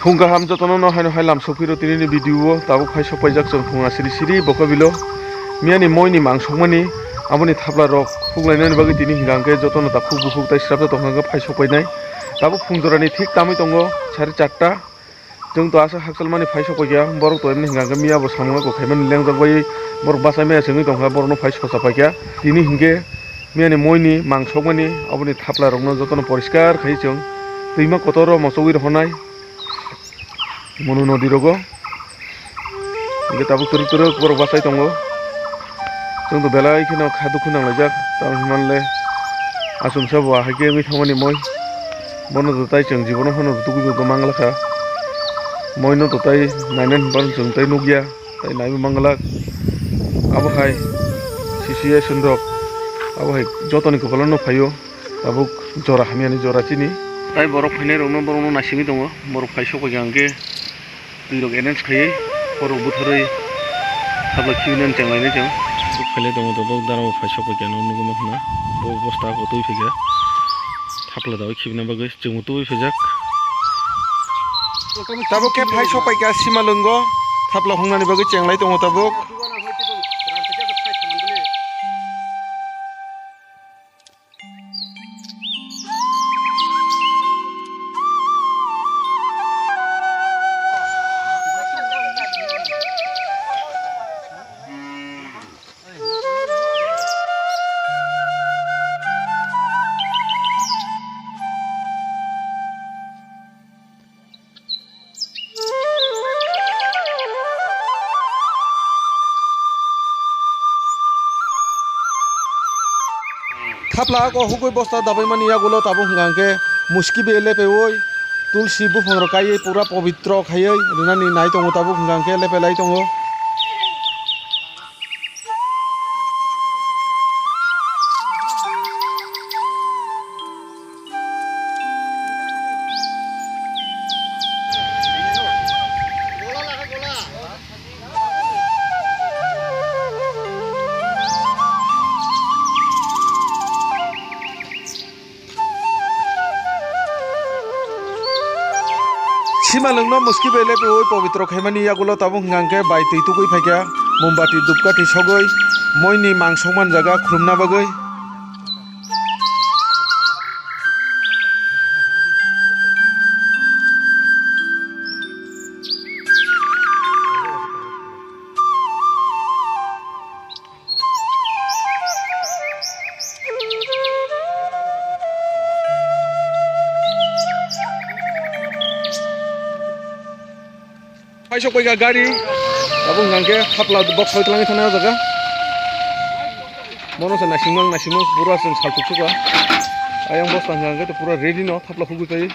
फुंगा हम जतन न हाय लाम सफिरो तिनि भिडियो ताबो फाय सफायजाक जों फुंगा सिरि सिरि बखबिलो मियानि मयनि मांसंमानि आबनि थाब्ला रक फुगलायनायनि बागै तिनि हिंगांके जतन ता फुग बुफुग ताइ स्राबता तंगांगा फाय सफायनाय ताबो फुंजरानि ठीक तामै दंगो 4:30 जों तो आसा हाकसालमानि फाय सफायया बरक तो एमनि हिंगांके मियाबो सामुगा गखायमानि लेंजाबाय बरक बासाय माया जोंनि दंगा बरनो फाय सफायया तिनि हिंगे मियानि मयनि मांसंमानि आबनि थाब्ला रकनो जतन परिष्कार खाइ जों दैमा कतर मसौइ रहनाय मनु नदी रगो इगे ताबो तुरु तुरु बरक बासाय दंगो जों तो बेला इखिनो खादुखु नांलायजाक तारमानले आसुमसा बवा हाइके मी थांमानि मय बनो दताय जों जीवन होनो दुगुबो तो मांगलाखा मयनो दताय नायनान बन जों ताय नुगिया ताय नायबो मांगलाक आबो हाय सिचुएशन रक आबो हाय जतनि कपालनो फायो ताबो जरा हामियानि जरा चिनि ताय बरक फायनाय रनो बरनो नासिङै दङ बरक फाय सफायगांगे दैरक एनेन्स खायै बरक बोथोरै थाब्ला खिबिनान जांलायनाय जों फैले दङ तो बक दाराव फाय सफायगा नुगो माखना बो बस्ता को तुइ फैगा थाब्ला दाव खिबिना बागै जों तुइ फैजाक ताबो के फाय सफायगा सिमा लंगो थाब्ला हमनानि बागै चेंलाय दङ ताबो थाब्ला को हुगै बस्ता दाबाय मानि यागुलो ताबो हंगांके मुस्की बेले पेवै तुलसी बुफां रकायै पूरा पवित्र खायै रिनानि नाय दङ ताबो हंगांके लेपेलाय दङ सीमा लंगनो मुस्की बेले पे पवित्र खायमानि यागुलो ताबो हंगांके बाय तैतुगै फायगा मोमबाति दुपकाथि सगै मयनि मांसंमान जागा खुलुमना बागै फाय सफायगा गारि ताबो हंगांके थाब्ला बक्स होयतलाङै थाना जागा मनोसा नासिंमां पुरा जों सालथुकसुगा आयं बस्ता हंगांके तो पुरा रेडी न थाब्ला फुगु जायो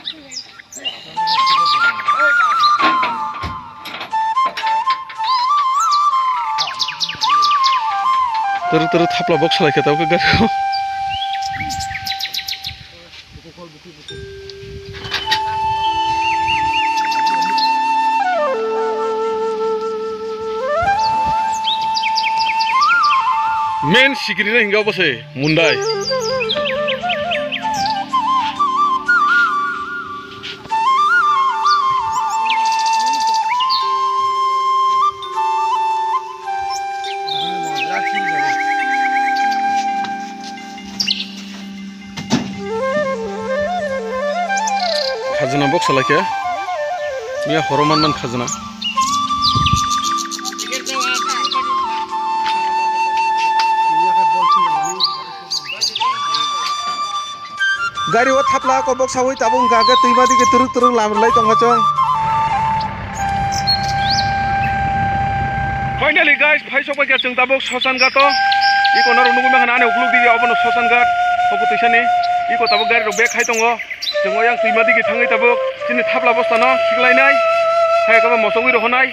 तर तर थाब्ला बक्स लायखे ताबो गारिखौ मेन सिगिरिना हिंगाव बसे मुंडाय खाजना बक्स लायखे मिया हरमान खाजना गाड़ी वो थापला को बक्स हुई तब उनका के तुम बादी के तुरुक तुरुक लाम लाई तो मचो फाइनली गाइस फाइ सबाय के जों दाबो ससान गातो इको नर नुगु माखाना आने उग्लुक दिबि अबनो ससान गात अबो तैसानि इको ताबो गाड़ी रो बेक खाय दङ जों यां तुम बादी के थाङै ताबो दिनै थापला बस्ता न सिगलायनाय हाय गाबा मसौइ रहनाय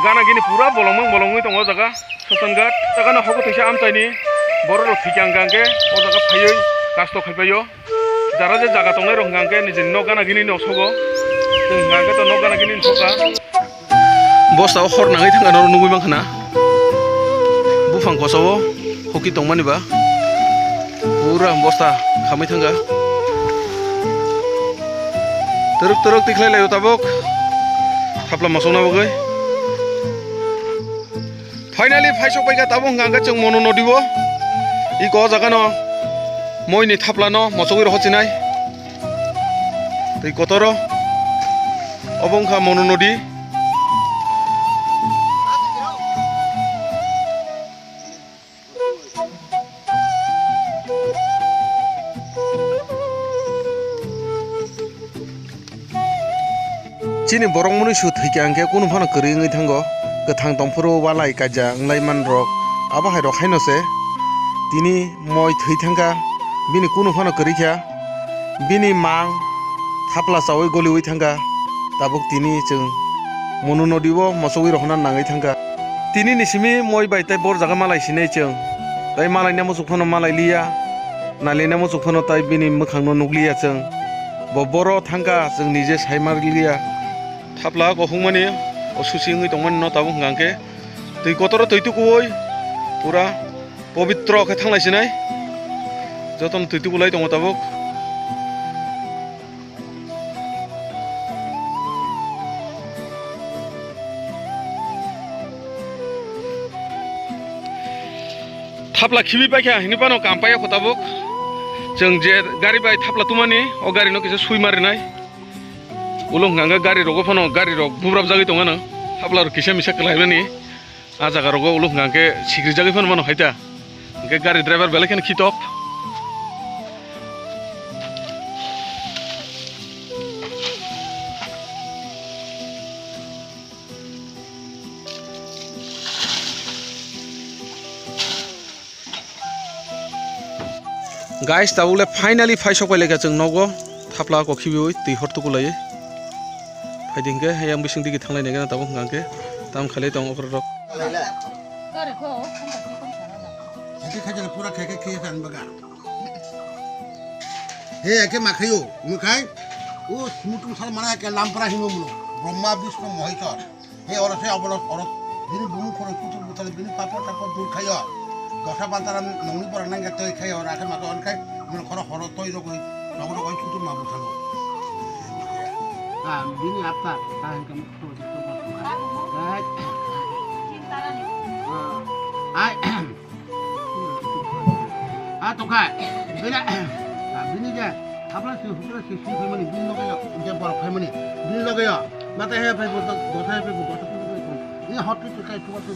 गाना गिनि पूरा bolongै दङ जागा ससान गात जागा न हबो तैसा आमचाइनि बरो थिकां गांगे ओ जागा फायै कास्ट खायबायो जारा जे जागा दंनाय रं गांगे निजे न गाना गिनि न सगो जों गांगे तो न गाना गिनि सका बस्ताव हर नाङै थांगा न नुगै मांखाना बुफां खसाव hockey दंमानिबा Pura bosta kami thangga. Teruk tiklai layu tabok. Thapla masuk na bagai. Finally faisok bai ka tabok ngangka chung mono nodibo. Iko jaga no moi ni thapla no masuk ro hochinai. Tei kotoro obong kha mono nodi. Chini borong muni su thike angke kunu phano kri ngai thango gathang tongphoro walai kaja nglai man rok aba hai rok haino se tini moi thei thangka bini kunu phano kri kya bini mang thapla sawai goli oi thangka tabuk tini chung monu nodibo mosoi ro hona nangai thangka tini ni simi moi bai tai bor jaga malai sinai chung tai malai namo sukhono malai liya nali namo sukhono tai bini mukhang no nukliya chung bo boro thangka chung nije saimar liya Thapla ko hungmani osusi ngi tongman no tabuk ngangke tei kotoro toitu koi pura pavitro khe thanglai sinai joton toitu kulai tongo tabuk Thapla khibi paikha hini pano kampaya ko tabuk jeng je gari bai thapla tumani o gari no kise sui marinai ulung ngangga gari rogo phano gari rok bubrab jagi tongana thapla ro kise misa kalaibani a jaga rogo ulung ngangke sikri jagi phano mano haita ke gari driver beleken khitok Guys, tabule finally faisok bai lega chung nogo thapla ko khibi tei hortu kulai Haidingke yang bising dikit thanglai nega tabuk ngangke tam khale tong opor rok Ake khajal pura kheke khiye san baga he ake makhayo mukai o smutum sal mana ake lampara hingo mulo brahma vishnu mohishwar he orase abolo orot bini bumu khoro kutu butal bini papor tapor dur khayo dosha bantara nongni pora nanga toy khayo rakhe maka on khai mun khoro horo toy rogoi nogro goi kutu ma buthalo bini apa tahan kamu tuh tokai bini bini je apa sih hukum sih sih mani bini logo ya baru mani bini logo ya mata he pe dosa he pe dosa ini hot itu kayak cuma tuh